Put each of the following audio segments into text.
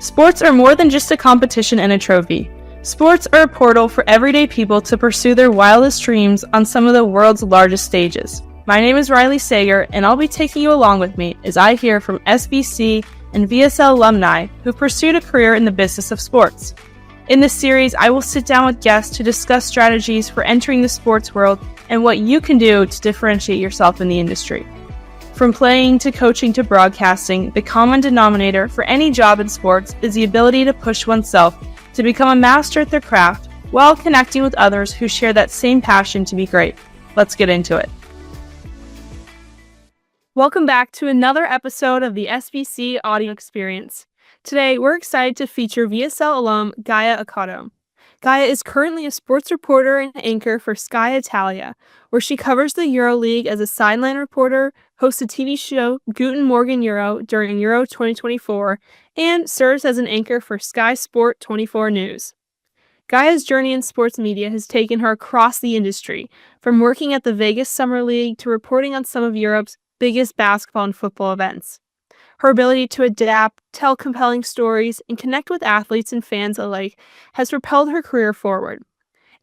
Sports are more than just a competition and a trophy. Sports are a portal for everyday people to pursue their wildest dreams on some of the world's largest stages. My name is Riley Sager, and I'll be taking you along with me as I hear from SBC and VSL alumni who pursued a career in the business of sports. In this series, I will sit down with guests to discuss strategies for entering the sports world and what you can do to differentiate yourself in the industry. From playing to coaching to broadcasting, the common denominator for any job in sports is the ability to push oneself to become a master at their craft while connecting with others who share that same passion to be great. Let's get into it. Welcome back to another episode of the SBC Audio Experience. Today, we're excited to feature VSL alum Gaia Accoto. Gaia is currently a sports reporter and anchor for Sky Italia, where she covers the EuroLeague as a sideline reporter, hosts a TV show Guten Morgen Euro during Euro 2024, and serves as an anchor for Sky Sport 24 News. Gaia's journey in sports media has taken her across the industry, from working at the Vegas Summer League to reporting on some of Europe's biggest basketball and football events. Her ability to adapt, tell compelling stories, and connect with athletes and fans alike has propelled her career forward.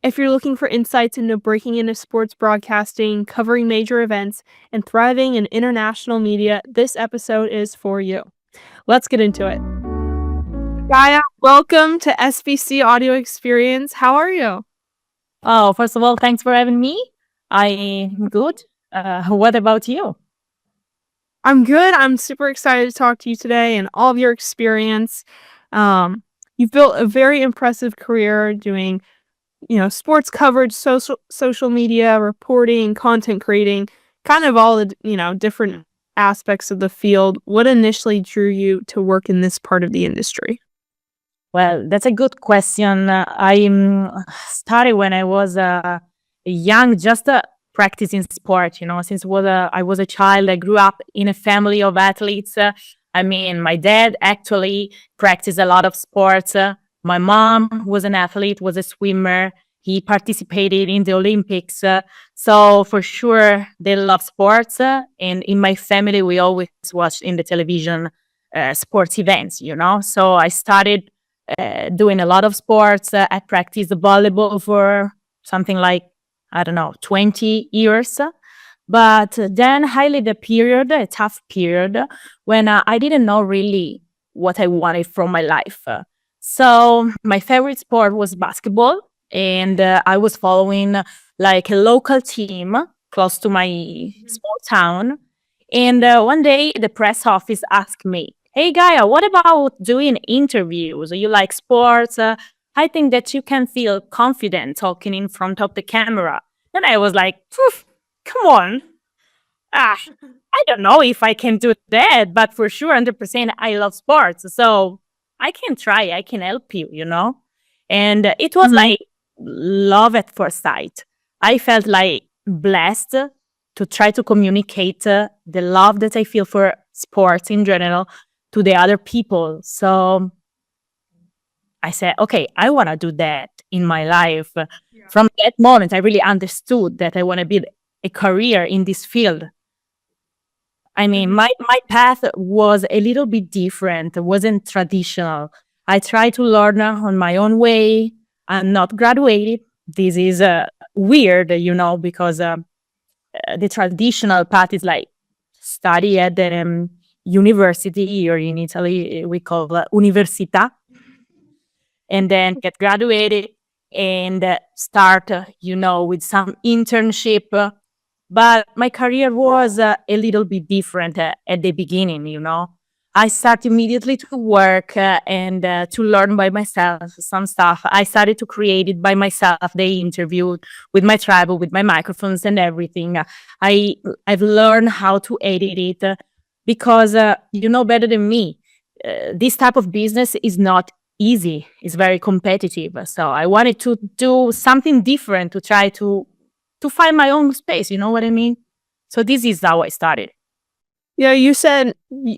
If you're looking for insights into breaking into sports broadcasting, covering major events, and thriving in international media, this episode is for you. Let's get into it. Gaia, welcome to SBC Audio Experience. How are you? Oh, first of all, thanks for having me. I'm good. What about you? I'm good. I'm super excited to talk to you today and all of your experience. You've built a very impressive career doing, sports coverage, social media, reporting, content creating, kind of all the, different aspects of the field. What initially drew you to work in this part of the industry? Well, that's a good question. I started when I was young, just practicing sport, since I was a child. I grew up in a family of athletes. My dad actually practiced a lot of sports. My mom was an athlete, was a swimmer. He participated in the Olympics. So for sure, they love sports. And in my family, we always watched in the television sports events, So I started doing a lot of sports. I practiced volleyball for something like 20 years. But then I lived a tough period, when I didn't know really what I wanted from my life. So my favorite sport was basketball, and I was following like a local team close to my small town. And one day the press office asked me, "Hey Gaia, what about doing interviews? You like sports? I think that you can feel confident talking in front of the camera." And I was like, come on. I don't know if I can do that, but for sure, 100%, I love sports. So I can try, I can help you, And it was like love at first sight. I felt like blessed to try to communicate the love that I feel for sports in general to the other people. So I said, okay, I want to do that in my life. Yeah. From that moment, I really understood that I want to build a career in this field. My path was a little bit different. It wasn't traditional. I tried to learn on my own way. I'm not graduated. This is weird, because the traditional path is like study at the university, or in Italy, we call it università. And then get graduated and start, with some internship. But my career was a little bit different at the beginning, I started immediately to work and to learn by myself some stuff. I started to create it by myself. They interviewed with my tripod, with my microphones and everything. I've learned how to edit it because you know better than me. This type of business is not easy. It's very competitive. So I wanted to do something different, to try to find my own space. You know what I mean? So this is how I started. Yeah, you said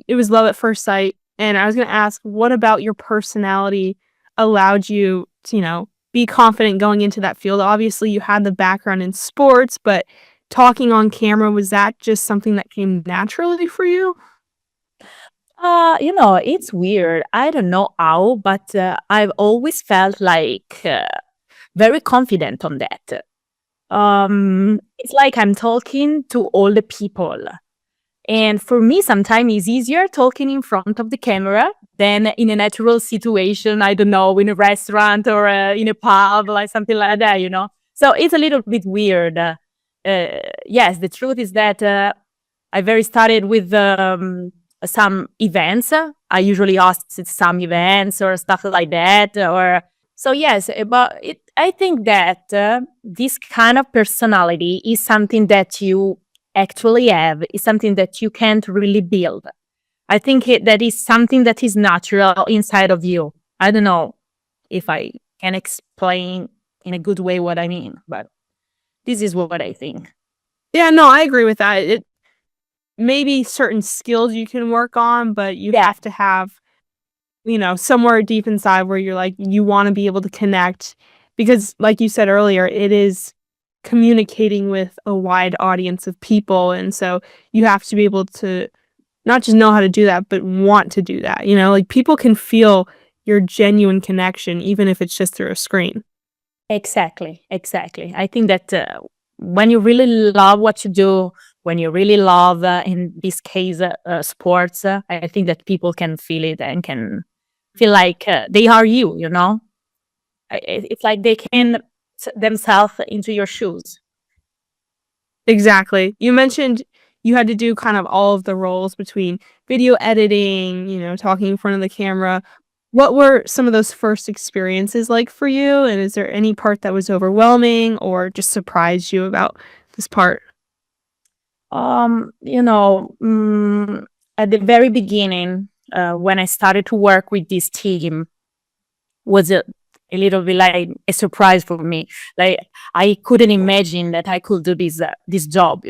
it was love at first sight. And I was going to ask, what about your personality allowed you to, be confident going into that field? Obviously, you had the background in sports, but talking on camera, was that just something that came naturally for you? It's weird. I don't know how, but I've always felt like very confident on that. It's like I'm talking to all the people. And for me, sometimes it's easier talking in front of the camera than in a natural situation, I don't know, in a restaurant or in a pub, like something like that. So it's a little bit weird. Yes, the truth is that I very started with some events. I usually host some events or stuff like that. Or so yes, but I think that this kind of personality is something that you actually have. Is something that you can't really build. I think that is something that is natural inside of you. I don't know if I can explain in a good way what I mean, but this is what I think. Yeah, no, I agree with that. It maybe certain skills you can work on, but you Yeah. have to have, somewhere deep inside where you're like, you want to be able to connect because, like you said earlier, it is communicating with a wide audience of people. And so you have to be able to not just know how to do that, but want to do that. Like people can feel your genuine connection, even if it's just through a screen. Exactly, exactly. I think that when you really love what you do, when you really love, in this case, sports, I think that people can feel it and can feel like they are you. It's like they can themselves into your shoes. Exactly. You mentioned you had to do kind of all of the roles between video editing, talking in front of the camera. What were some of those first experiences like for you? And is there any part that was overwhelming or just surprised you about this part? Um, you know, mm, at the very beginning, when I started to work with this team, was a little bit like a surprise for me. Like I couldn't imagine that I could do this job.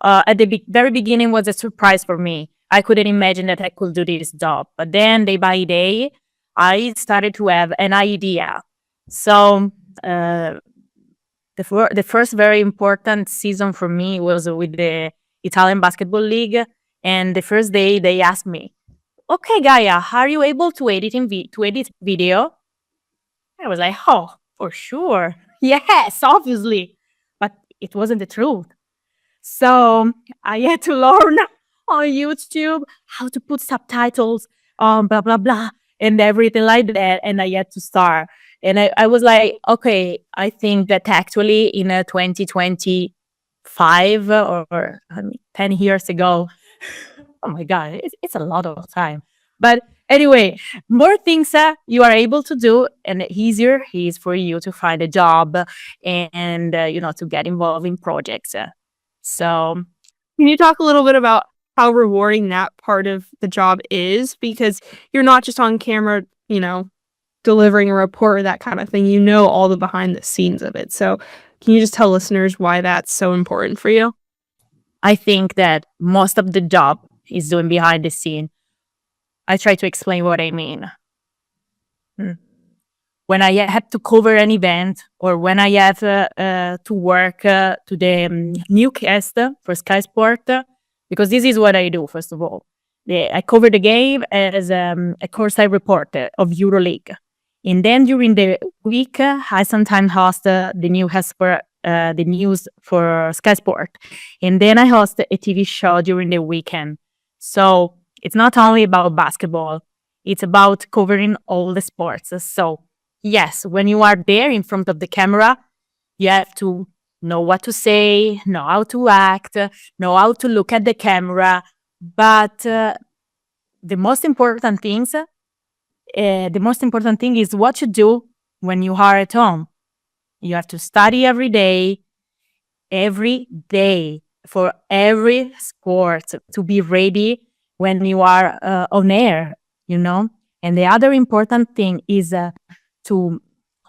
At the very beginning was a surprise for me. I couldn't imagine that I could do this job. But then day by day, I started to have an idea. So uh, the first very important season for me was with the Italian Basketball League. And the first day they asked me, "Okay, Gaia, are you able to edit video?" I was like, "Oh, for sure, yes, obviously," but it wasn't the truth. So I had to learn on YouTube how to put subtitles on blah blah blah and everything like that. And I had to start. And I was like, okay, I think that actually in 2025 or 10 years ago, oh my God, it's a lot of time. But anyway, more things you are able to do and easier is for you to find a job and, to get involved in projects. So Can you talk a little bit about how rewarding that part of the job is? Because you're not just on camera, delivering a report or that kind of thing. You know all the behind the scenes of it. So can you just tell listeners why that's so important for you? I think that most of the job is doing behind the scene. I try to explain what I mean. Hmm. When I have to cover an event or when I have to work to the newscast for Sky Sport, because this is what I do, first of all. I cover the game as a courtside reporter of EuroLeague. And then during the week, I sometimes host the news for Sky Sport. And then I host a TV show during the weekend. So it's not only about basketball, it's about covering all the sports. So yes, when you are there in front of the camera, you have to know what to say, know how to act, know how to look at the camera. But the most important things, the most important thing is what you do when you are at home. You have to study every day for every sport to be ready when you are on air. And the other important thing is to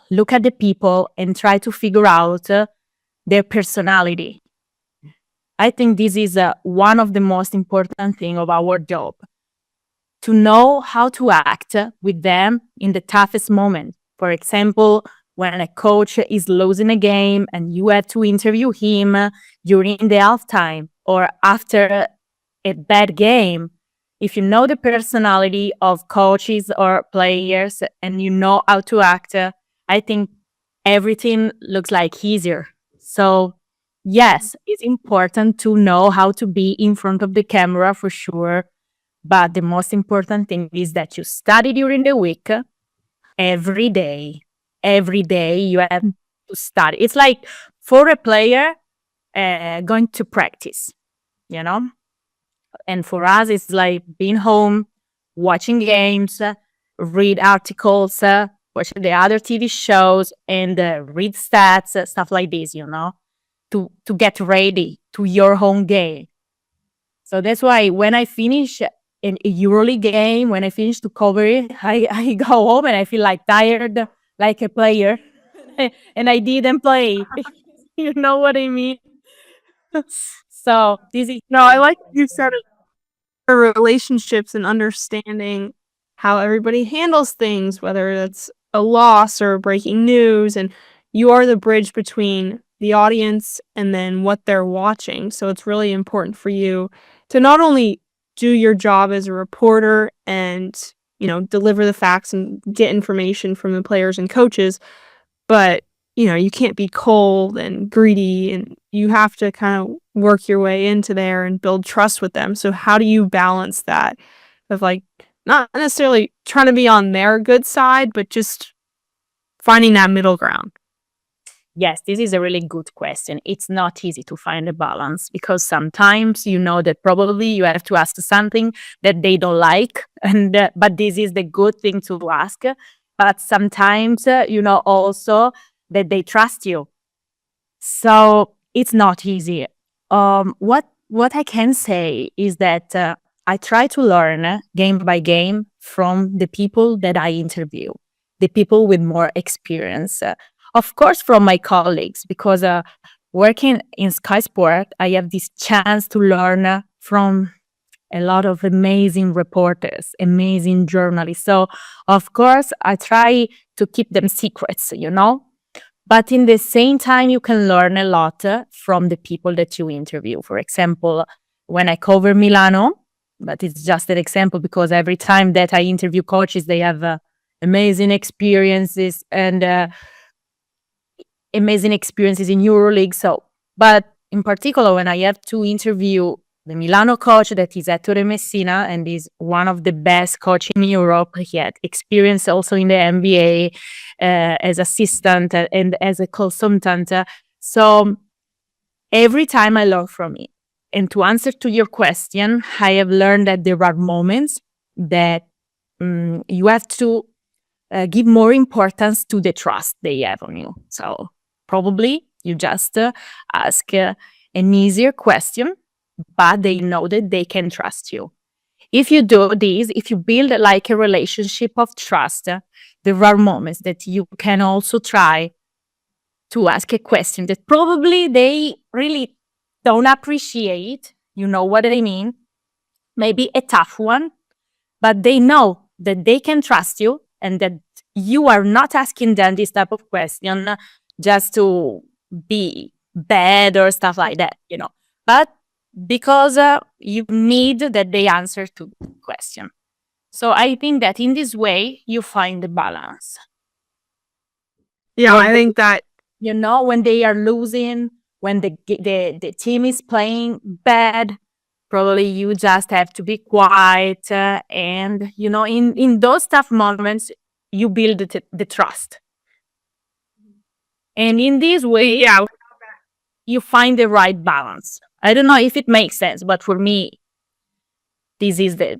look at the people and try to figure out their personality. I think this is one of the most important thing of our job, to know how to act with them in the toughest moment. For example, when a coach is losing a game and you have to interview him during the halftime or after a bad game, if you know the personality of coaches or players and you know how to act, I think everything looks like easier. So yes, it's important to know how to be in front of the camera for sure. But the most important thing is that you study during the week every day. Every day you have to study. It's like for a player going to practice, you know? And for us, it's like being home, watching games, read articles, watch the other TV shows, and read stats, stuff like this, to get ready to your home game. So that's why when I finish an EuroLeague game, when I finish to cover it, I go home and I feel like tired, like a player, and I didn't play. You know what I mean? So this is No, I like you said it for relationships and understanding how everybody handles things, whether it's a loss or breaking news, and you are the bridge between the audience and then what they're watching. So it's really important for you to not only do your job as a reporter and, deliver the facts and get information from the players and coaches, but you can't be cold and greedy, and you have to kind of work your way into there and build trust with them. So how do you balance that of like not necessarily trying to be on their good side, but just finding that middle ground? Yes, this is a really good question. It's not easy to find a balance because sometimes you know that probably you have to ask something that they don't like, and but this is the good thing to ask. But sometimes you know also that they trust you, so it's not easy. What I can say is that I try to learn game by game from the people that I interview, the people with more experience. Of course, from my colleagues, because working in Sky Sport, I have this chance to learn from a lot of amazing reporters, amazing journalists. So, of course, I try to keep them secrets, But in the same time, you can learn a lot from the people that you interview. For example, when I cover Milano, but it's just an example because every time that I interview coaches, they have amazing experiences and amazing experiences in EuroLeague. So, but in particular, when I have to interview the Milano coach, that is Ettore Messina, and is one of the best coach in Europe. He had experience also in the NBA as assistant and as a consultant. So every time I learn from it. And to answer to your question, I have learned that there are moments that you have to give more importance to the trust they have on you. So probably you just ask an easier question, but they know that they can trust you. If you do this, if you build like a relationship of trust, there are moments that you can also try to ask a question that probably they really don't appreciate. You know what I mean? Maybe a tough one, but they know that they can trust you and that you are not asking them this type of question just to be bad or stuff like that, But because you need that they answer to the question. So I think that in this way, you find the balance. Yeah, I think that, when they are losing, when the team is playing bad, probably you just have to be quiet. And, in those tough moments, you build the trust. And in this way, yeah, you find the right balance. I don't know if it makes sense, but for me, this is the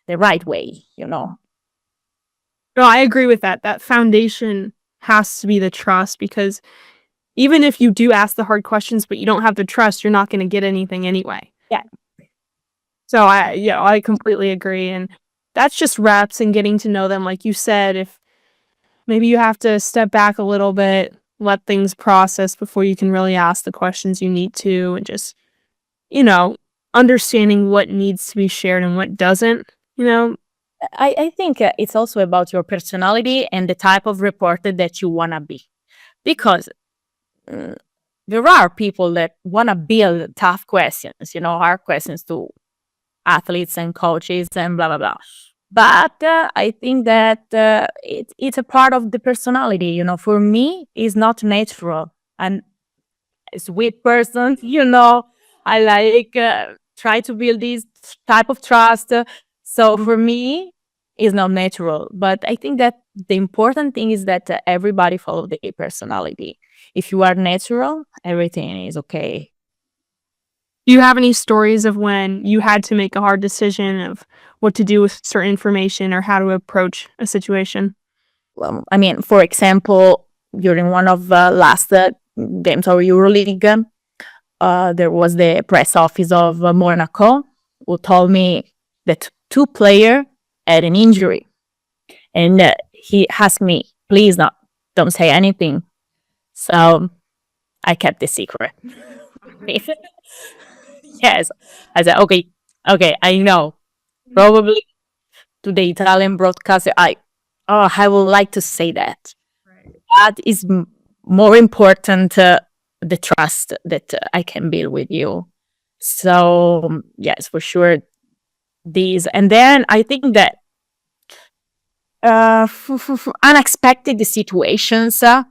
right way, No, I agree with that. That foundation has to be the trust, because even if you do ask the hard questions, but you don't have the trust, you're not going to get anything anyway. Yeah. So I completely agree. And that's just reps and getting to know them. Like you said, if maybe you have to step back a little bit, let things process before you can really ask the questions you need to, and just, understanding what needs to be shared and what doesn't, I think it's also about your personality and the type of reporter that you want to be. Because there are people that want to build tough questions, hard questions to athletes and coaches and blah, blah, blah. But I think that it's a part of the personality. For me, it's not natural. I'm a sweet person, I like try to build this type of trust. So for me, it's not natural. But I think that the important thing is that everybody follow their personality. If you are natural, everything is okay. Do you have any stories of when you had to make a hard decision of what to do with certain information or how to approach a situation? Well, I mean, for example, during one of the last games of EuroLeague, there was the press office of Monaco who told me that two players had an injury. And he asked me, please don't say anything. So I kept the secret. Yes. I said, okay, I know. Probably to the Italian broadcaster, I would like to say that. That is more important, the trust that I can build with you. So, yes, for sure, these. And then I think that unexpected situations are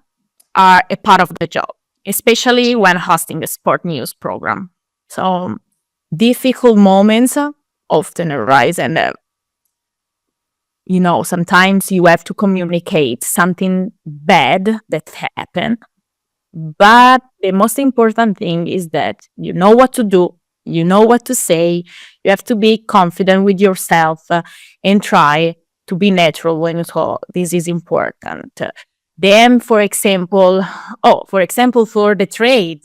a part of the job, especially when hosting a sport news program. So, difficult moments often arise, and sometimes you have to communicate something bad that happened. But the most important thing is that you know what to do, you know what to say, you have to be confident with yourself and try to be natural when you talk. This is important. Then, for example, for the trade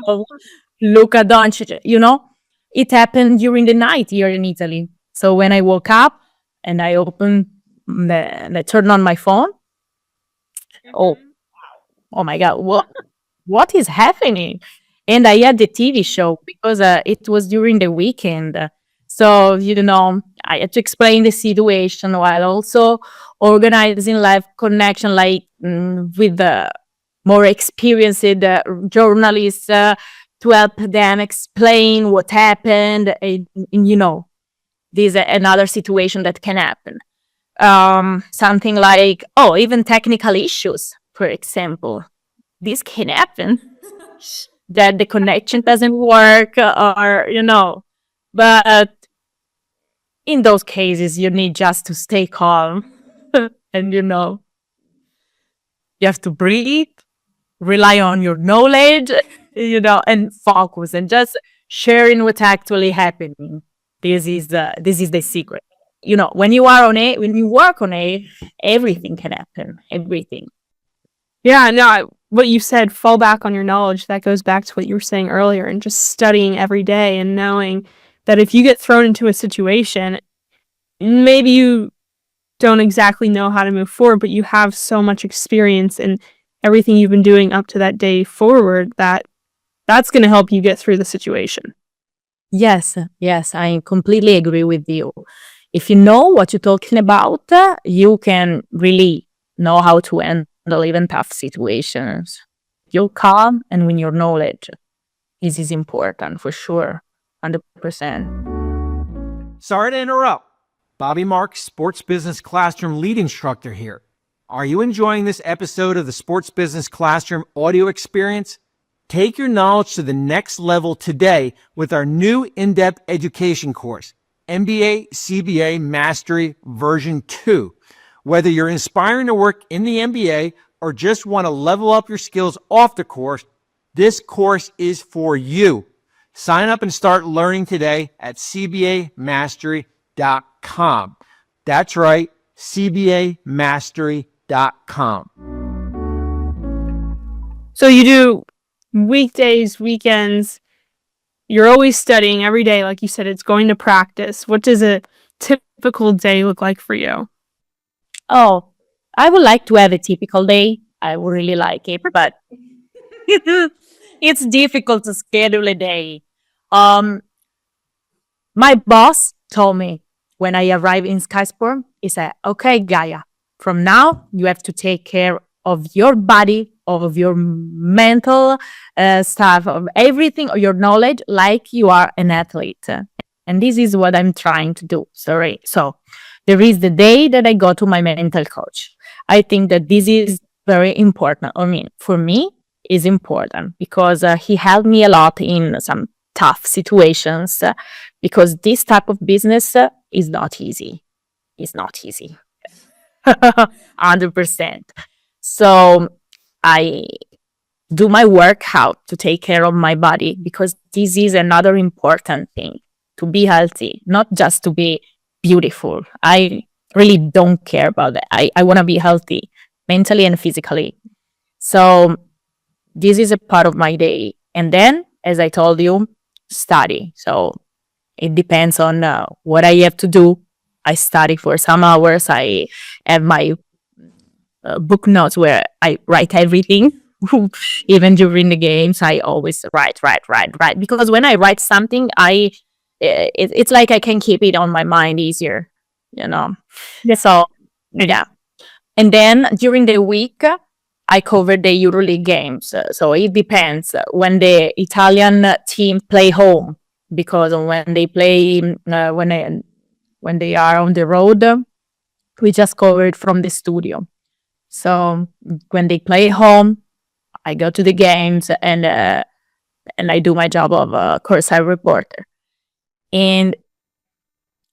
of Luka Doncic, it happened during the night here in Italy. So when I woke up and I I turned on my phone, oh my God, what is happening? And I had the TV show because it was during the weekend. So, I had to explain the situation while also organizing live connection, like with the more experienced journalists to help them explain what happened. And, this is another situation that can happen. Something like, even technical issues, for example. This can happen. That the connection doesn't work, or, but in those cases, you need just to stay calm. And, you have to breathe, rely on your knowledge, and focus and just sharing what's actually happening. This is the secret. When you work on it, everything can happen. Everything. Yeah, no, what you said, fall back on your knowledge, that goes back to what you were saying earlier, and just studying every day and knowing that if you get thrown into a situation, maybe you don't exactly know how to move forward, but you have so much experience in everything you've been doing up to that day forward that that's going to help you get through the situation. Yes, I completely agree with you. If you know what you're talking about, you can really know how to handle even tough situations. You're calm and with your knowledge. This is important for sure, 100%. Sorry to interrupt. Bobby Marks, Sports Business Classroom lead instructor here. Are you enjoying this episode of the Sports Business Classroom audio experience? Take your knowledge to the next level today with our new in-depth education course, MBA CBA Mastery Version 2. Whether you're inspiring to work in the MBA or just want to level up your skills off the course, this course is for you. Sign up and start learning today at cbamastery.com. That's right, cbamastery.com. So you do weekdays, weekends, you're always studying every day. Like you said, it's going to practice. What does a typical day look like for you? Oh, I would like to have a typical day. I would really like it, but it's difficult to schedule a day. My boss told me when I arrived in Sky Sport, he said, okay, Gaia, from now you have to take care of your body of your mental stuff, of everything, of your knowledge, like you are an athlete. And this is what I'm trying to do. Sorry. So there is the day that I go to my mental coach. I think that this is very important. I mean, for me, is important because he helped me a lot in some tough situations because this type of business is not easy. It's not easy. 100%. So I do my workout to take care of my body because this is another important thing, to be healthy, not just to be beautiful. I really don't care about that. I want to be healthy mentally and physically. So this is a part of my day. And then, as I told you, study. So it depends on what I have to do. I study for some hours. I have my book notes where I write everything. Even during the games, I always write. Because when I write something, it's like I can keep it on my mind easier, you know. So, yeah. And then during the week, I cover the EuroLeague games. So it depends when the Italian team play home, because when they play, when they are on the road, we just cover it from the studio. So when they play home, I go to the games and I do my job of a courtside reporter. And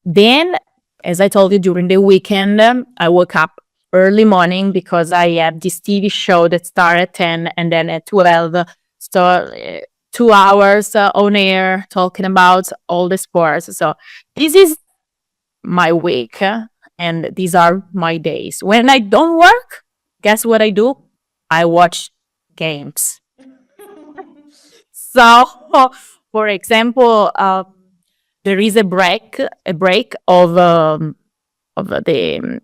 then, as I told you, during the weekend, I woke up early morning because I have this TV show that starts at 10 and then at 12. So 2 hours on air talking about all the sports. So this is my week and these are my days. When I don't work, guess what I do? I watch games. So, for example, there is a break of the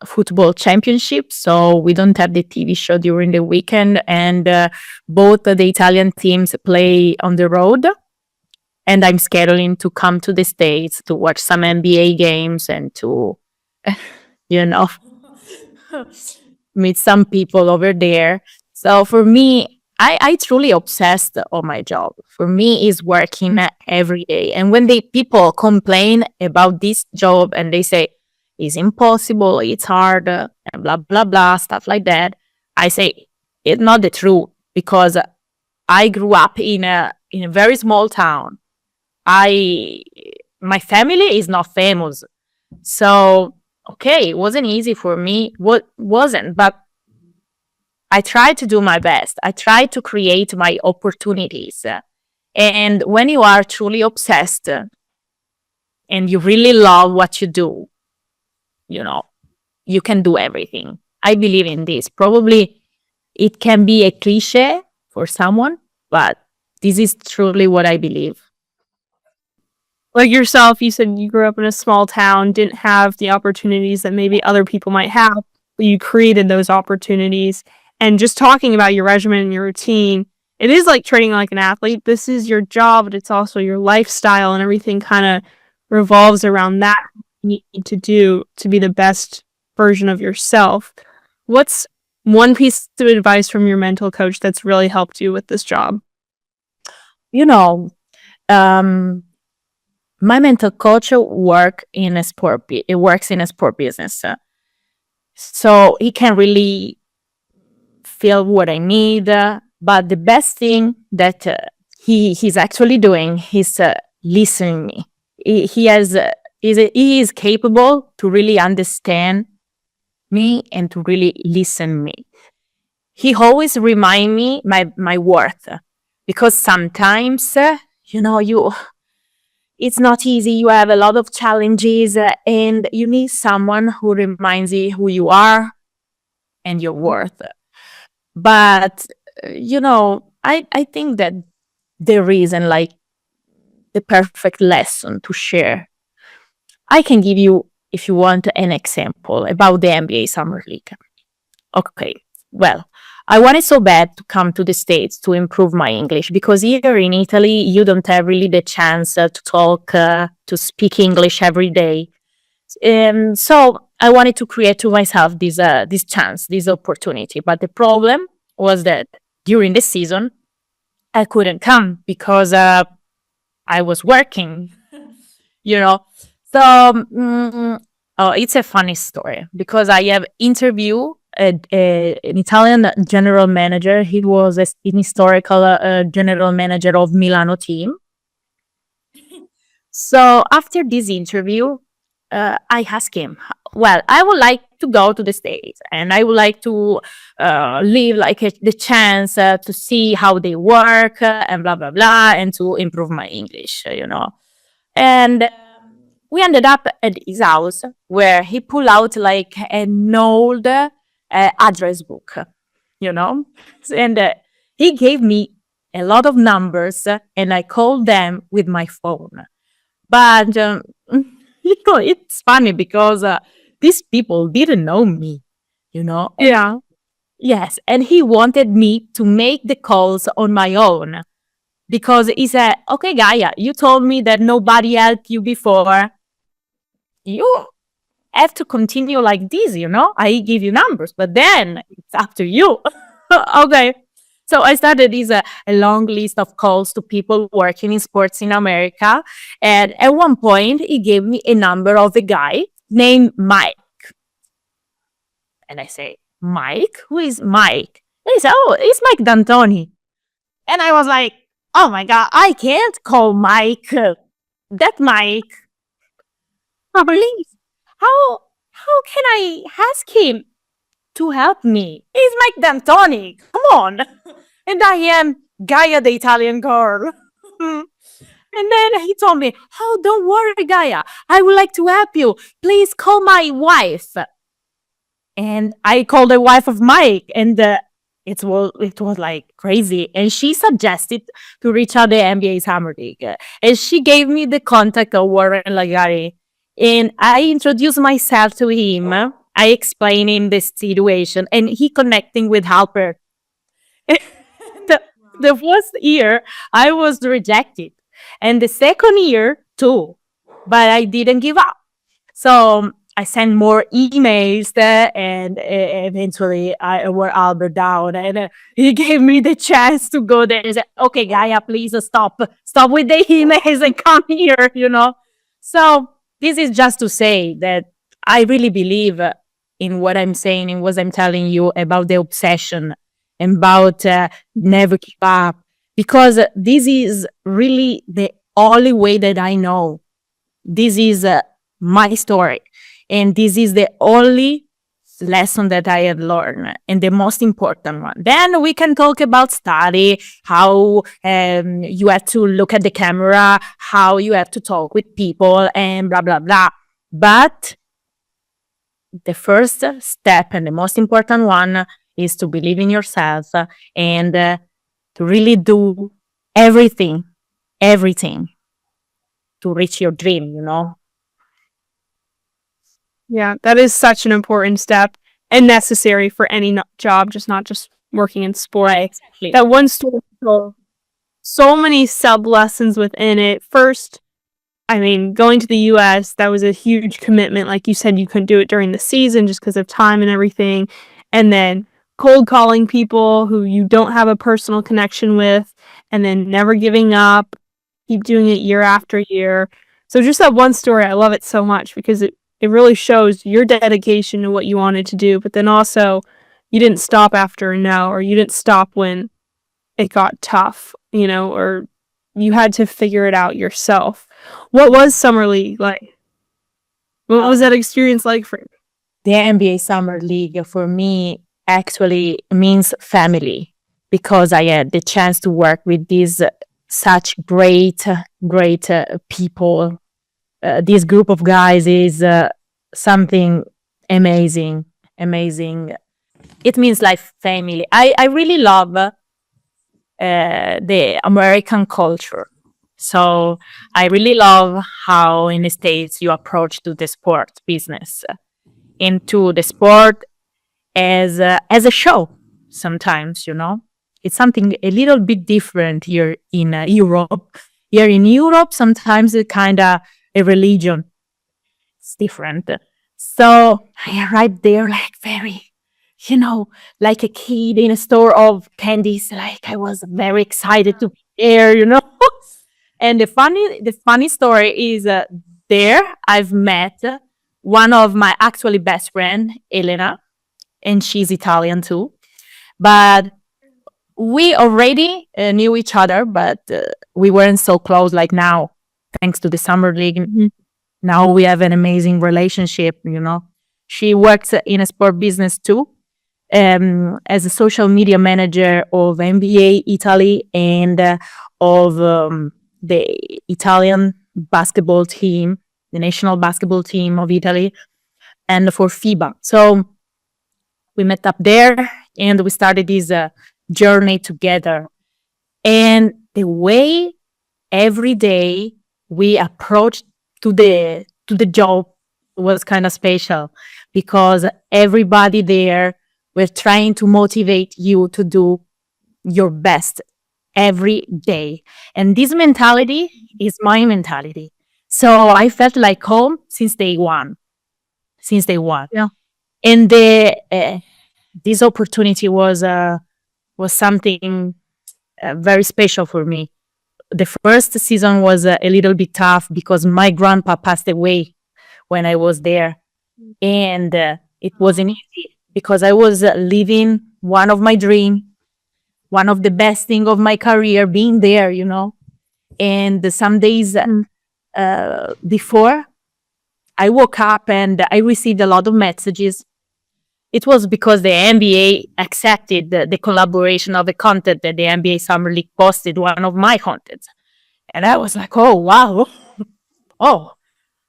football championship. So we don't have the TV show during the weekend, and both the Italian teams play on the road. And I'm scheduling to come to the States to watch some NBA games and to, meet some people over there. So for me, I truly obsessed on my job. For me, is working every day. And when people complain about this job and they say it's impossible, it's hard, and blah blah blah, stuff like that, I say it's not the truth, because I grew up in a very small town. My family is not famous, so okay, it wasn't easy for me. What wasn't, but I tried to do my best. I tried to create my opportunities. And when you are truly obsessed and you really love what you do, you can do everything. I believe in this. Probably it can be a cliche for someone, but this is truly what I believe. Like yourself, you said you grew up in a small town, didn't have the opportunities that maybe other people might have, but you created those opportunities. And just talking about your regimen and your routine, it is like training like an athlete. This is your job, but it's also your lifestyle, and everything kind of revolves around that you need to do to be the best version of yourself. What's one piece of advice from your mental coach that's really helped you with this job? My mental coach works in a sport business. So he can really feel what I need. But the best thing that he's actually doing is listening me. He is capable to really understand me and to really listen me. He always remind me my worth, because sometimes it's not easy. You have a lot of challenges, and you need someone who reminds you who you are and your worth. But I think that there isn't like the perfect lesson to share. I can give you, if you want, an example about the NBA Summer League. Okay, well, I wanted so bad to come to the States to improve my English, because here in Italy, you don't have really the chance to talk, to speak English every day. So I wanted to create to myself this chance, this opportunity. But the problem was that during the season, I couldn't come because I was working, you know. So, oh, it's a funny story because I have interview an Italian general manager. He was an historical general manager of Milano team. So after this interview, I asked him, well, I would like to go to the States and I would like to live like the chance to see how they work and blah, blah, blah, and to improve my English, And we ended up at his house where he pulled out like an old address book, and he gave me a lot of numbers and I called them with my phone. But it's funny because these people didn't know me, Yeah. Yes, and he wanted me to make the calls on my own because he said, okay, Gaia, you told me that nobody helped you before. You have to continue like this, I give you numbers, but then it's up to you. Okay. So I started this a long list of calls to people working in sports in America. And at one point, he gave me a number of a guy named Mike. And I say, Mike? Who is Mike? And he said, oh, it's Mike D'Antoni. And I was like, oh my God, I can't call Mike. That Mike. Please. How can I ask him to help me? He's Mike D'Antoni. Come on. And I am Gaia, the Italian girl. And then he told me, oh, don't worry, Gaia. I would like to help you. Please call my wife. And I called the wife of Mike, and it was like crazy. And she suggested to reach out the NBA Summer League. And she gave me the contact of Warren Lagari. And I introduced myself to him. I explained him the situation, and he connecting with Halper. The first year, I was rejected. And the second year, too. But I didn't give up. So I sent more emails and eventually I wore Albert down. And he gave me the chance to go there. He said, okay, Gaia, please stop. Stop with the emails and come here, So this is just to say that I really believe in what I'm saying and what I'm telling you about the obsession, about never give up, because this is really the only way that I know. This is my story, and this is the only lesson that I have learned, and the most important one. Then we can talk about study, how you have to look at the camera, how you have to talk with people, and blah, blah, blah. But the first step and the most important one is to believe in yourself and to really do everything to reach your dream, Yeah, that is such an important step and necessary for any job, not just working in sport. Right, exactly. That one story, so many sub lessons within it. First, I mean, going to the US, that was a huge commitment. Like you said, you couldn't do it during the season just because of time and everything. And then cold calling people who you don't have a personal connection with, and then never giving up, keep doing it year after year. So just that one story, I love it so much because it really shows your dedication to what you wanted to do, but then also you didn't stop after a no, or you didn't stop when it got tough, or you had to figure it out yourself. What was Summer League like? What was that experience like for you? The NBA Summer League for me actually means family, because I had the chance to work with these such great people. This group of guys is something amazing. It means like family. I really love the American culture. So I really love how in the States you approach to the sport business, into the sport as a show sometimes, It's something a little bit different here in Europe. Here in Europe, sometimes it's kind of a religion. It's different. So I arrived there like very like a kid in a store of candies. Like I was very excited to be there. And the funny story is there I've met one of my actually best friend, Elena, and she's Italian too. But we already knew each other, but we weren't so close like now, thanks to the summer league. Now we have an amazing relationship. She works in a sport business too, as a social media manager of NBA Italy and of the Italian basketball team, the national basketball team of Italy, and for FIBA. So we met up there and we started this journey together. And the way every day we approached to the job was kind of special, because everybody there were trying to motivate you to do your best every day. And this mentality is my mentality. So I felt like home since day one. Yeah. And this opportunity was something very special for me. The first season was a little bit tough because my grandpa passed away when I was there, and it wasn't easy because I was living one of my dreams, one of the best thing of my career, being there. And some days before, I woke up and I received a lot of messages. It was because the NBA accepted the collaboration of the content that the NBA Summer League posted, one of my contents. And I was like, oh, wow. Oh,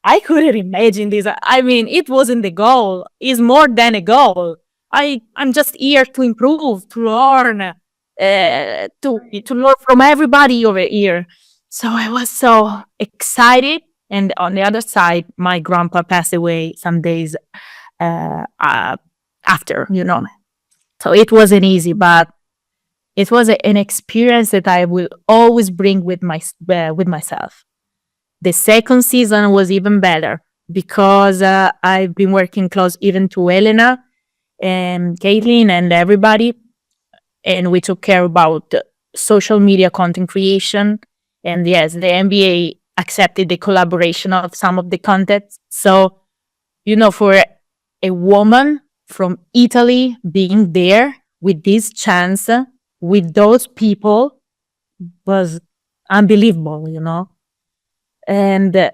I couldn't imagine this. I mean, it wasn't the goal. It's more than a goal. I'm just here to improve, to learn, to learn from everybody over here. So I was so excited. And on the other side, my grandpa passed away some days after. So it wasn't easy, but it was an experience that I will always bring with myself. The second season was even better because I've been working close even to Elena and Caitlin and everybody, and we took care about social media content creation. And yes, the NBA accepted the collaboration of some of the content. So, for a woman from Italy being there with this chance, with those people, was unbelievable. And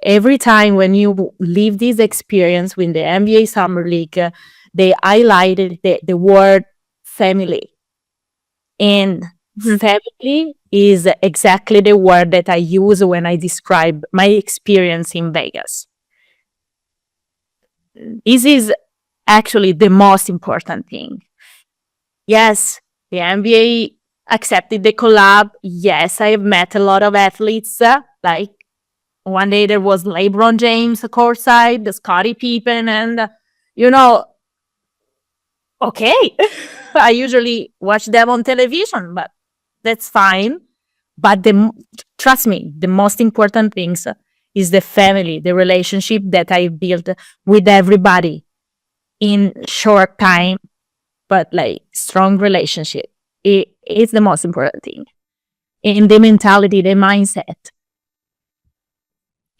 every time when you live this experience with the NBA Summer League, they highlighted the word family. And family is exactly the word that I use when I describe my experience in Vegas. This is actually the most important thing. Yes, the NBA accepted the collab. Yes, I have met a lot of athletes. Like one day there was LeBron James courtside, the Scottie Pippen, and okay. I usually watch them on television, but that's fine. But trust me, the most important things is the family, the relationship that I built with everybody in short time, but like strong relationship. It's the most important thing. And the mentality, the mindset.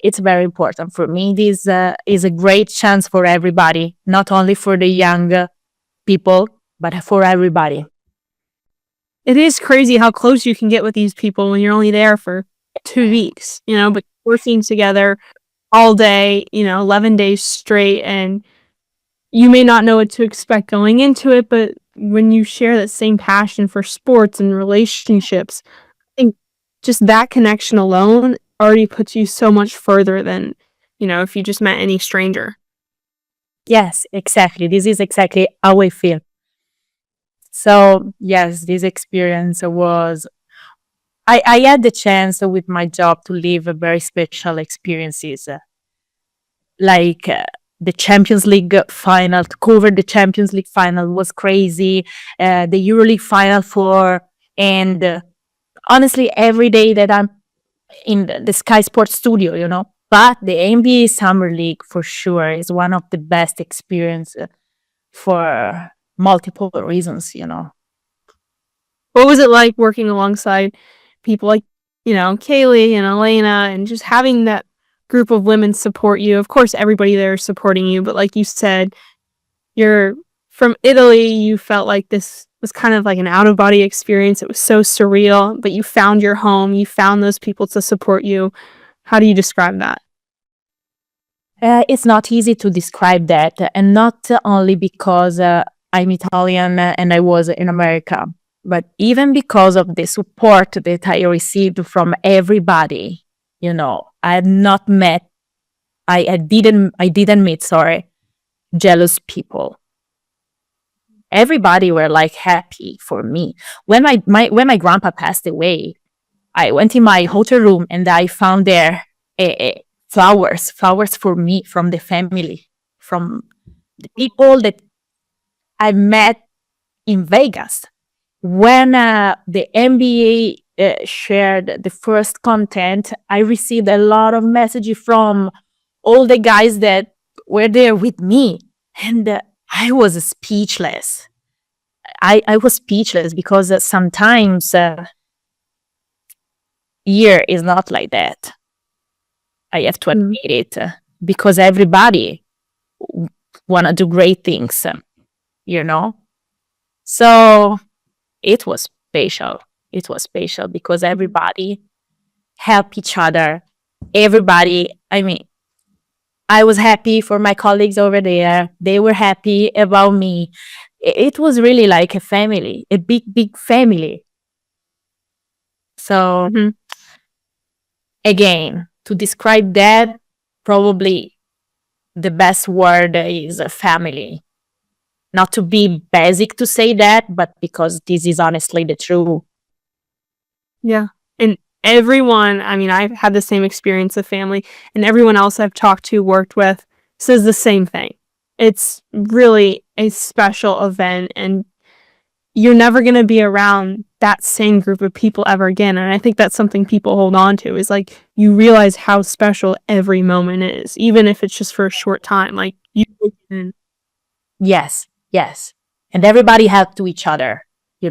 It's very important for me. This is a great chance for everybody, not only for the young people, but for everybody. It is crazy how close you can get with these people when you're only there for 2 weeks, but working together all day, 11 days straight, and you may not know what to expect going into it, but when you share that same passion for sports and relationships, I think just that connection alone already puts you so much further than, if you just met any stranger. Yes, exactly. This is exactly how I feel. So yes, this experience was, I had the chance with my job to live a very special experiences, like the Champions League final. To cover the Champions League final was crazy. The EuroLeague final 4, and honestly, every day that I'm in the Sky Sport studio, but the NBA Summer League for sure is one of the best experience for multiple reasons, What was it like working alongside people like, Kaylee and Elena, and just having that group of women support you? Of course, everybody there is supporting you, but like you said, you're from Italy. You felt like this was kind of like an out-of-body experience. It was so surreal, but you found your home. You found those people to support you. How do you describe that? It's not easy to describe that, and not only because I'm Italian and I was in America, but even because of the support that I received from everybody. I had not met, I didn't meet, jealous people. Everybody were like happy for me. When my grandpa passed away, I went in my hotel room and I found there flowers for me from the family, from the people that I met in Vegas. When the NBA shared the first content, I received a lot of messages from all the guys that were there with me. And I was speechless. I was speechless because sometimes year is not like that. I have to admit it, because everybody want to do great things, So it was special. It was special because everybody helped each other. I was happy for my colleagues over there. They were happy about me. It was really like a family, a big, big family. So again, to describe that, probably the best word is family. Not to be basic to say that, but because this is honestly the truth. Yeah. And everyone, I've had the same experience of family, and everyone else I've talked to, worked with, says the same thing. It's really a special event, and you're never going to be around that same group of people ever again. And I think that's something people hold on to, is like, you realize how special every moment is, even if it's just for a short time. Like, you. Yes. And everybody helped to each other, I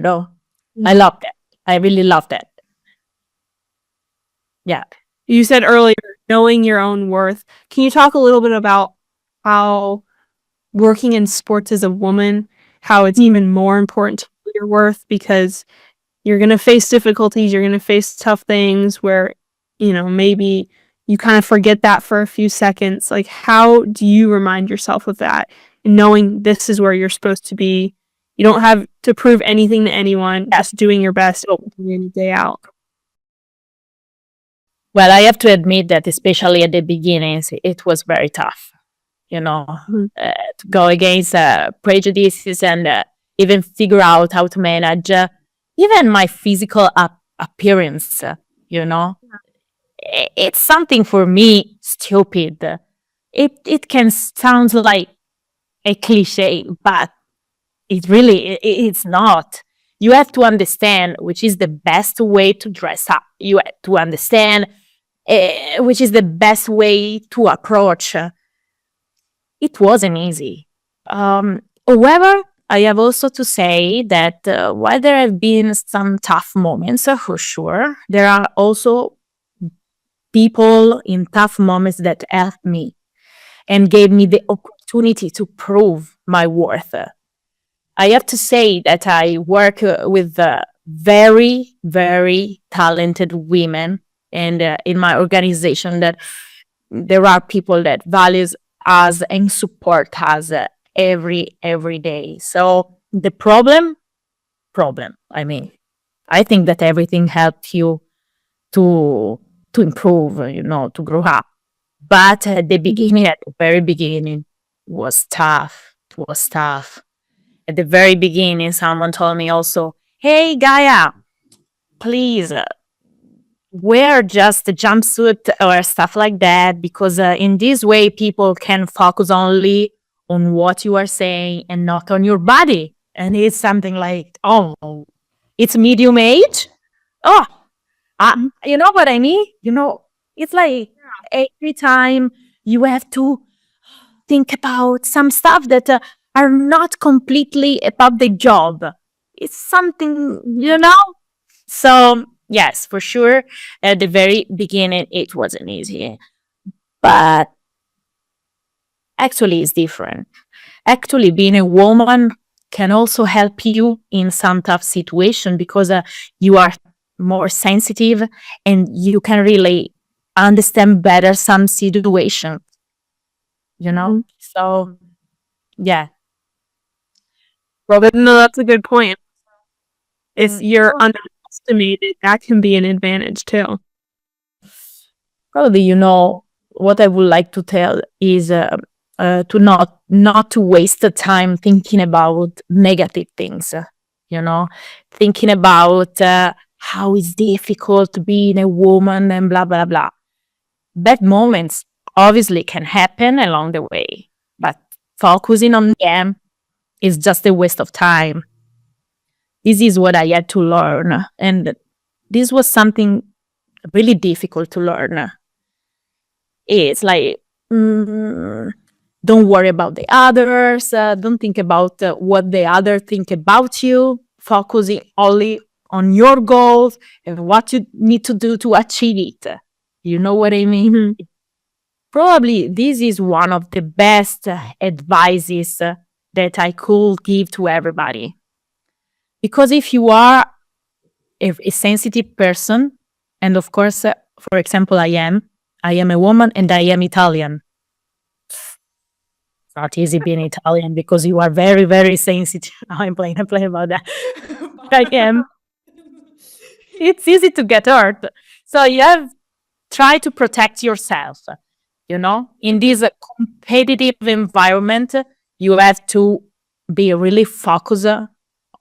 love that. I really love that. Yeah. You said earlier, knowing your own worth. Can you talk a little bit about how working in sports as a woman, how it's even more important to know your worth, because you're going to face difficulties, you're going to face tough things where, maybe you kind of forget that for a few seconds. Like, how do you remind yourself of that, and knowing this is where you're supposed to be? You don't have to prove anything to anyone, just doing your best day in, day out. Well, I have to admit that especially at the beginnings, it was very tough, to go against prejudices and even figure out how to manage even my physical appearance, It's something for me stupid. It can sound like a cliche, but it's not. You have to understand which is the best way to dress up. You have to understand which is the best way to approach. It wasn't easy. However, I have also to say that while there have been some tough moments, for sure, there are also people in tough moments that helped me and gave me the opportunity to prove my worth. I have to say that I work with very, very talented women, and in my organization that there are people that values us and support us every day. So the problem, I think that everything helped you to improve, to grow up. But at the very beginning, was tough. It was tough. At the very beginning, someone told me also, "Hey, Gaia, please wear just a jumpsuit or stuff like that, because in this way, people can focus only on what you are saying and not on your body." And it's something like, oh, it's medium age? Oh, you know what I mean? It's like every time you have to think about some stuff that are not completely about the job. It's something, So, yes, for sure, at the very beginning, it wasn't easy. But actually, it's different. Actually, being a woman can also help you in some tough situation because you are more sensitive and you can really understand better some situation, So, yeah. Well, no, that's a good point. If you're underestimated, that can be an advantage too. Probably, what I would like to tell is to not to waste the time thinking about negative things, thinking about how it's difficult being a woman and blah, blah, blah. Bad moments obviously can happen along the way, but focusing on them is just a waste of time. This is what I had to learn. And this was something really difficult to learn. It's like, don't worry about the others. Don't think about what the others think about you. Focusing only on your goals and what you need to do to achieve it. You know what I mean? Mm-hmm. Probably this is one of the best advices that I could give to everybody. Because if you are a sensitive person, and of course, for example, I am a woman and I am Italian. It's not easy being Italian because you are very, very sensitive. I'm playing about that. But I am. It's easy to get hurt. So you have try to protect yourself. In this competitive environment, you have to be really focused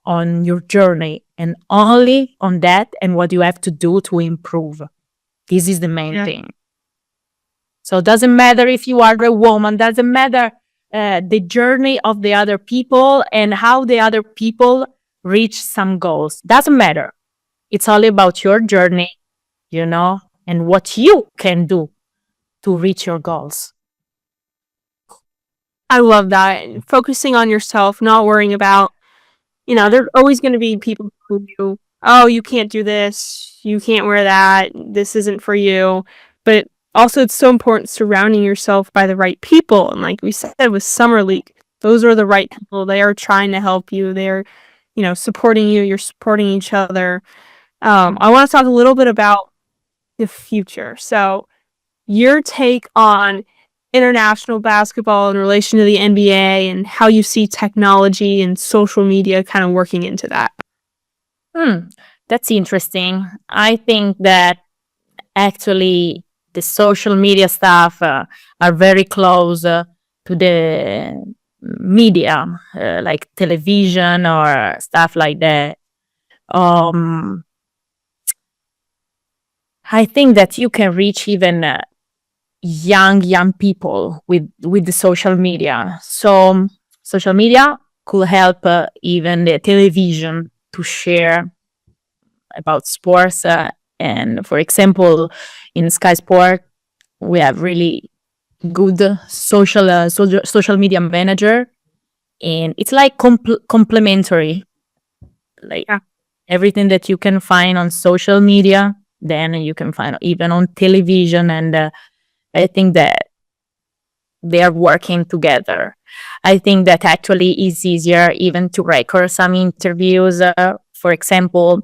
on your journey and only on that and what you have to do to improve. This is the main thing. So it doesn't matter if you are a woman, doesn't matter the journey of the other people and how the other people reach some goals. Doesn't matter. It's all about your journey, and what you can do to reach your goals. I love that. Focusing on yourself, not worrying about, there's always going to be people who do, oh, you can't do this, you can't wear that, this isn't for you. But also it's so important surrounding yourself by the right people. And like we said with Summer League, those are the right people. They are trying to help you. They're, supporting you. You're supporting each other. I want to talk a little bit about the future. So your take on international basketball in relation to the NBA and how you see technology and social media kind of working into that. That's interesting. I think that actually the social media stuff are very close to the media, like television or stuff like that. I think that you can reach even young people with the social media. So social media could help even the television to share about sports. And for example, in Sky Sport, we have really good social media manager, and it's like complementary. Like everything that you can find on social media, then you can find even on television, and I think that they are working together. I think that actually is easier even to record some interviews. For example,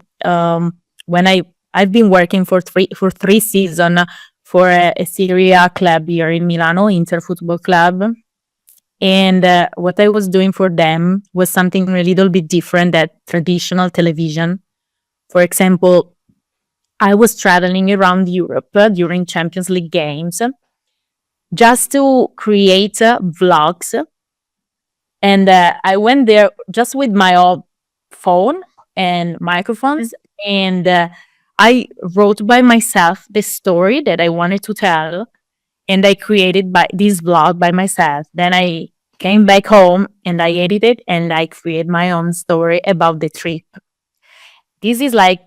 when I've been working for three seasons for a Serie A club here in Milano, Inter Football Club. And what I was doing for them was something a little bit different than traditional television. For example, I was traveling around Europe during Champions League games just to create vlogs. And I went there just with my own phone and microphones, and I wrote by myself the story that I wanted to tell, and I created this vlog by myself. Then I came back home and I edited and I created my own story about the trip. This is like,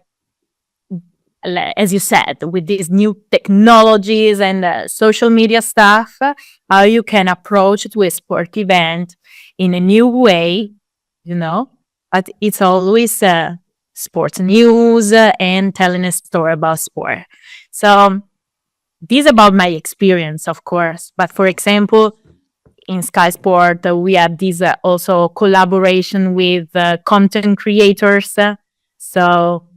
as you said, with these new technologies and social media stuff, how you can approach to a sport event in a new way, but it's always sports news and telling a story about sport. So this is about my experience, of course. But for example, in Sky Sport, we have this also collaboration with content creators. So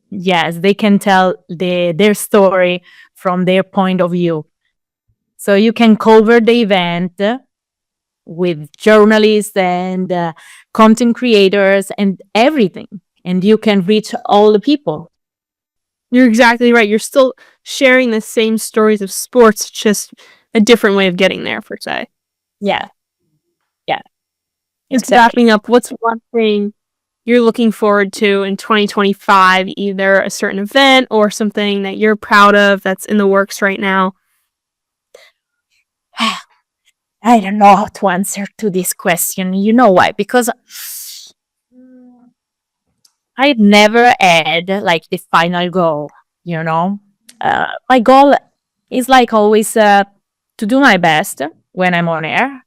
yes, they can tell their story from their point of view. So you can cover the event with journalists and content creators and everything. And you can reach all the people. You're exactly right. You're still sharing the same stories of sports, just a different way of getting there, per se. Yeah. It's Exactly. wrapping up. What's one thing you're looking forward to in 2025, either a certain event or something that you're proud of that's in the works right now? I don't know how to answer to this question. You know why? Because I never had like the final goal, My goal is like always to do my best when I'm on air.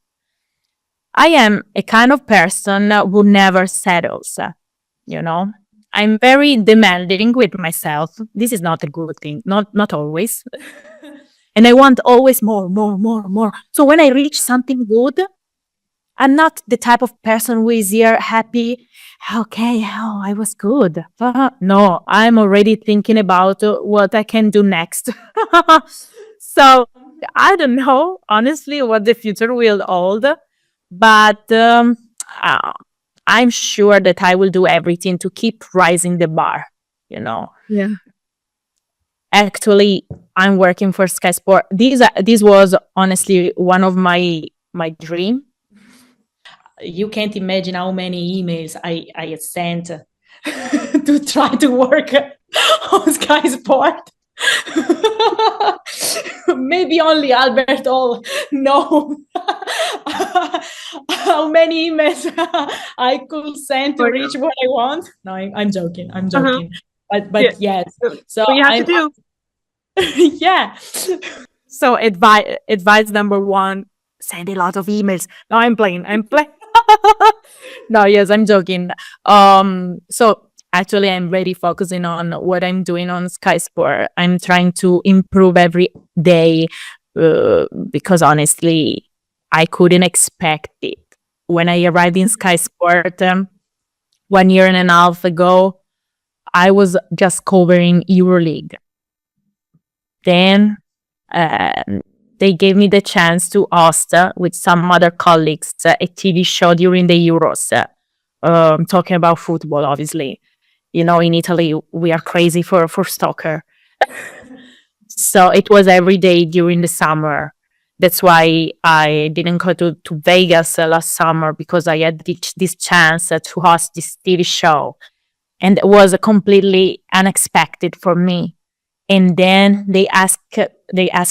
I am a kind of person who never settles, I'm very demanding with myself. This is not a good thing, not always. And I want always more, more, more, more. So when I reach something good, I'm not the type of person who is here happy. Okay, I was good. No, I'm already thinking about what I can do next. So I don't know, honestly, what the future will hold. But I'm sure that I will do everything to keep rising the bar, Yeah. Actually, I'm working for Sky Sport. This was honestly one of my dream. You can't imagine how many emails I sent to try to work on Sky Sport. Maybe only Alberto know how many emails I could send to reach what I want. No, I'm joking. I'm joking. But yes. So what you have to do. Yeah. So advice number one: send a lot of emails. No, I'm playing. No, yes, I'm joking. So actually, I'm really focusing on what I'm doing on Sky Sport. I'm trying to improve every day because honestly, I couldn't expect it. When I arrived in Sky Sport 1 year and a half ago, I was just covering EuroLeague. Then they gave me the chance to host with some other colleagues a TV show during the Euros, talking about football, obviously. In Italy, we are crazy for soccer. So it was every day during the summer. That's why I didn't go to Vegas last summer, because I had this chance to host this TV show. And it was completely unexpected for me. And then they asked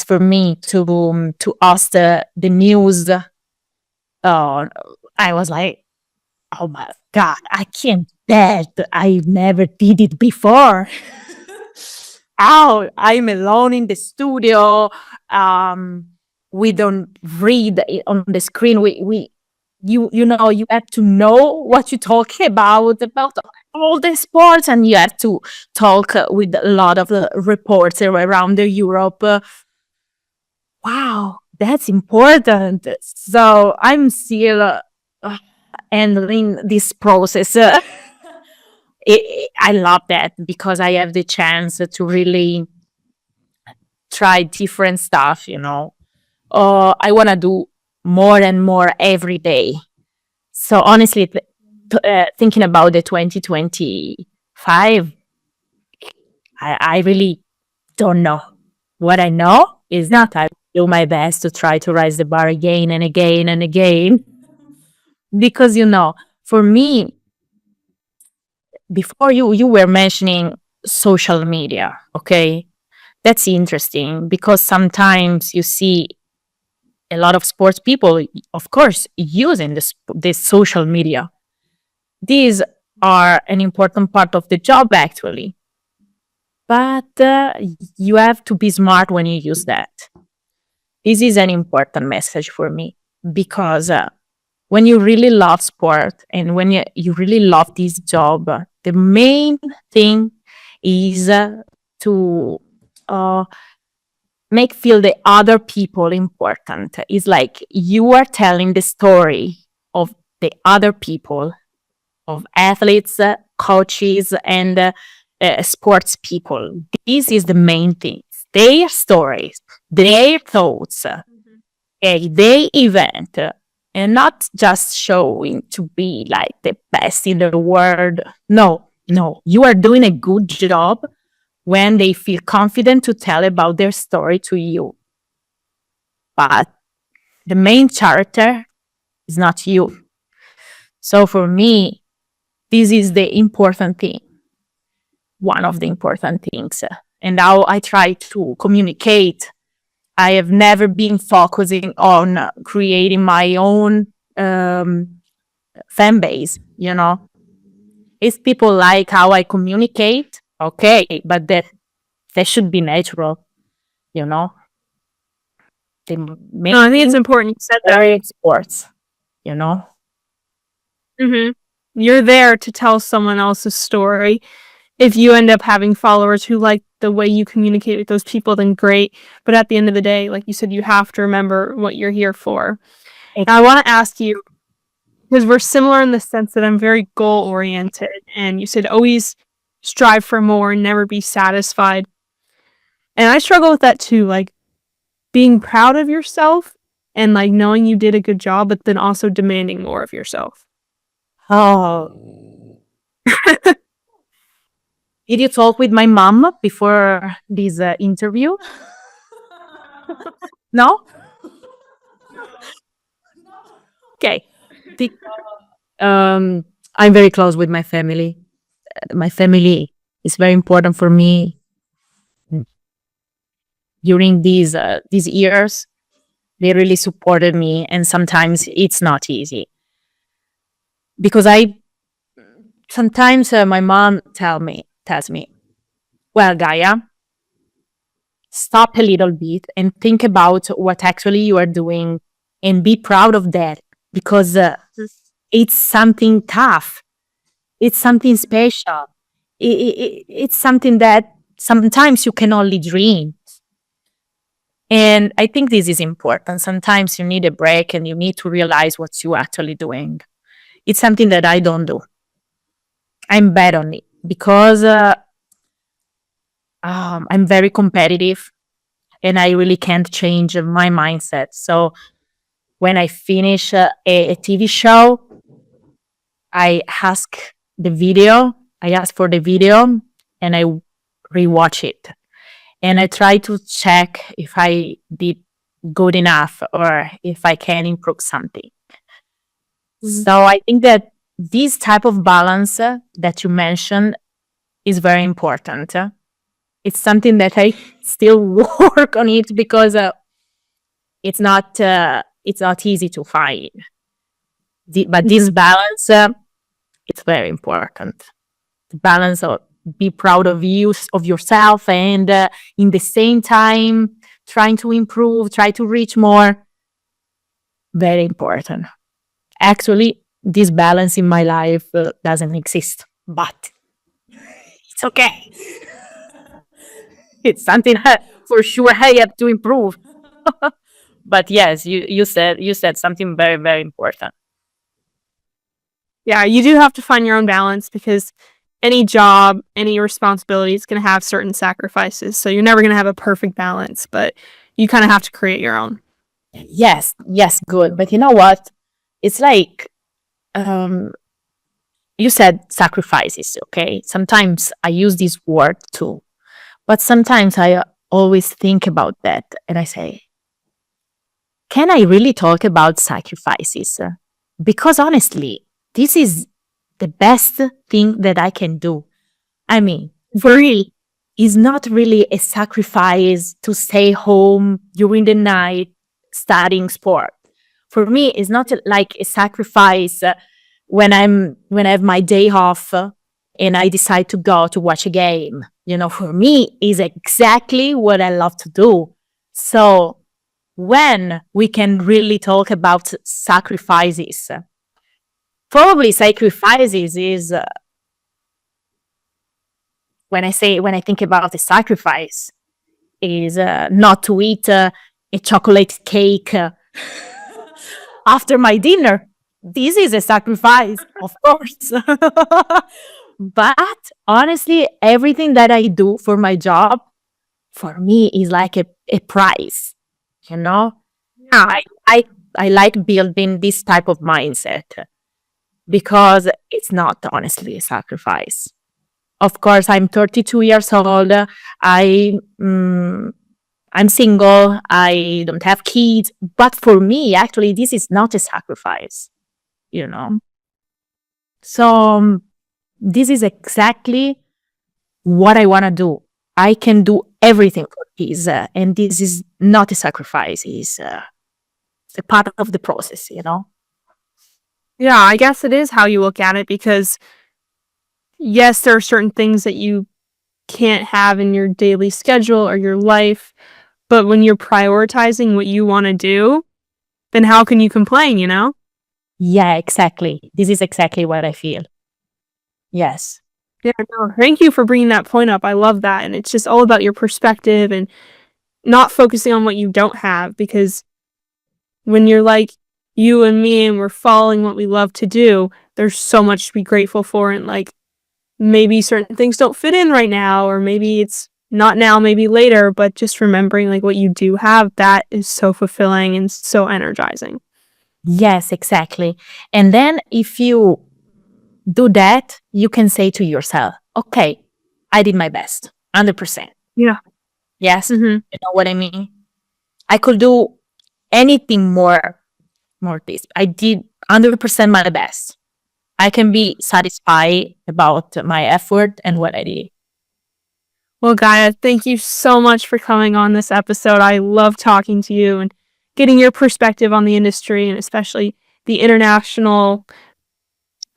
for me to host the news. I was like, oh my God, I can't bet I never did it before. I'm alone in the studio. We don't read it on the screen. You have to know what you're talking about all the sports, and you have to talk with a lot of reporters around Europe. Wow, that's important. So I'm still handling this process. I love that because I have the chance to really try different stuff, I want to do more and more every day. So honestly, thinking about the 2025, I really don't know. What I know is that I do my best to try to rise the bar again and again and again. Because, for me, before you were mentioning social media, okay? That's interesting because sometimes you see a lot of sports people, of course, using this social media. These are an important part of the job, actually. But you have to be smart when you use that. This is an important message for me because when you really love sport and when you really love this job, the main thing is to make feel the other people important. It's like you are telling the story of the other people, of athletes, coaches, and sports people. This is the main thing. Their stories, their thoughts, their event, and not just showing to be like the best in the world. No, you are doing a good job when they feel confident to tell about their story to you. But the main character is not you. So for me, this is the important thing, one of the important things. And how I try to communicate. I have never been focusing on creating my own fan base, If people like how I communicate, okay, but that should be natural, The No, I think it's important you said that. very sports, You're there to tell someone else's story. If you end up having followers who like the way you communicate with those people, then great. But at the end of the day, like you said, you have to remember what you're here for. And I want to ask you, because we're similar in the sense that I'm very goal-oriented, and you said always strive for more and never be satisfied. And I struggle with that too, like being proud of yourself and like knowing you did a good job, but then also demanding more of yourself. Oh. Did you talk with my mom before this interview? No? Okay. I'm very close with my family. My family is very important for me. During these years, they really supported me, and sometimes it's not easy. Because sometimes my mom tells me, well, Gaia, stop a little bit and think about what actually you are doing and be proud of that, because it's something tough. It's something special. It's something that sometimes you can only dream. And I think this is important. Sometimes you need a break and you need to realize what you're actually doing. It's something that I don't do. I'm bad on it because I'm very competitive and I really can't change my mindset. So when I finish a TV show, I ask for the video and I rewatch it. And I try to check if I did good enough or if I can improve something. So I think that this type of balance that you mentioned is very important. It's something that I still work on it because it's not easy to find. But this balance, it's very important. The balance of be proud of yourself, and in the same time trying to improve, try to reach more. Very important. Actually, this balance in my life doesn't exist, but it's okay. It's something for sure I have to improve. But yes, you said something very, very important. Yeah, you do have to find your own balance because any job, any responsibility is going to have certain sacrifices. So you're never going to have a perfect balance, but you kind of have to create your own. Yes, good. But you know what? It's like, you said sacrifices, okay? Sometimes I use this word too, but sometimes I always think about that and I say, can I really talk about sacrifices? Because honestly, this is the best thing that I can do. I mean, free is not really a sacrifice to stay home during the night studying sport. For me, it's not like a sacrifice when I have my day off and I decide to go to watch a game. For me, it's exactly what I love to do. So when we can really talk about sacrifices. Probably sacrifices is when I think about a sacrifice is not to eat a chocolate cake after my dinner. This is a sacrifice, of course. But honestly, everything that I do for my job, for me, is like a prize. I like building this type of mindset because it's not honestly a sacrifice. Of course, I'm 32 years old. I'm single. I don't have kids. But for me, actually, this is not a sacrifice, So this is exactly what I want to do. I can do everything for this, and this is not a sacrifice. It's a part of the process, Yeah, I guess it is how you look at it because, yes, there are certain things that you can't have in your daily schedule or your life, but when you're prioritizing what you want to do, then how can you complain, Yeah, exactly. This is exactly what I feel. Yes. Yeah, no, thank you for bringing that point up. I love that. And it's just all about your perspective and not focusing on what you don't have, because when you're like you and me and we're following what we love to do, there's so much to be grateful for. And like maybe certain things don't fit in right now, or maybe it's not now, maybe later, but just remembering like what you do have, that is so fulfilling and so energizing. Yes, exactly. And then if you do that, you can say to yourself, okay, I did my best, 100%. Yeah. Yes, you know what I mean? I could do anything more this. I did 100% my best. I can be satisfied about my effort and what I did. Well, Gaia, thank you so much for coming on this episode. I love talking to you and getting your perspective on the industry, and especially the international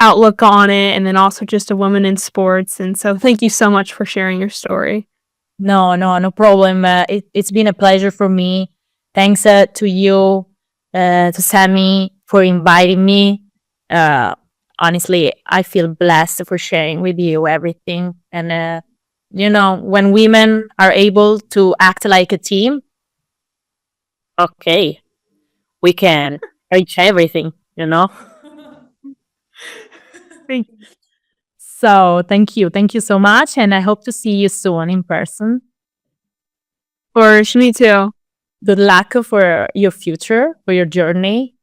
outlook on it, and then also just a woman in sports. And so thank you so much for sharing your story. No problem. It's been a pleasure for me. Thanks to you, to Sammy, for inviting me. Honestly, I feel blessed for sharing with you everything. And, when women are able to act like a team, okay, we can reach everything, Thank you. So thank you so much, and I hope to see you soon in person. Of course, me too. Good luck for your future, for your journey.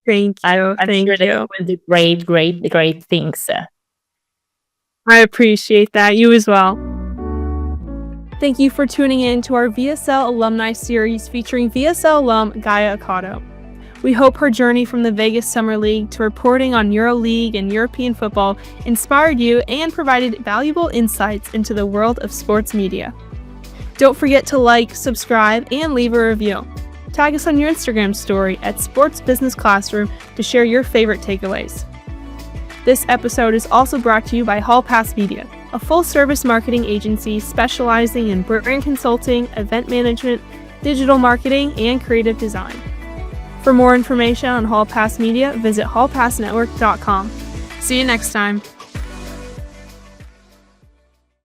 Thank you. I'm sure that you will do great things. I appreciate that. You as well. Thank you for tuning in to our VSL alumni series featuring VSL alum Gaia Accoto. We hope her journey from the Vegas Summer League to reporting on EuroLeague and European football inspired you and provided valuable insights into the world of sports media. Don't forget to like, subscribe, and leave a review. Tag us on your Instagram story at Sports Business Classroom to share your favorite takeaways. This episode is also brought to you by Hall Pass Media, a full-service marketing agency specializing in brand consulting, event management, digital marketing, and creative design. For more information on Hall Pass Media, visit hallpassnetwork.com. See you next time.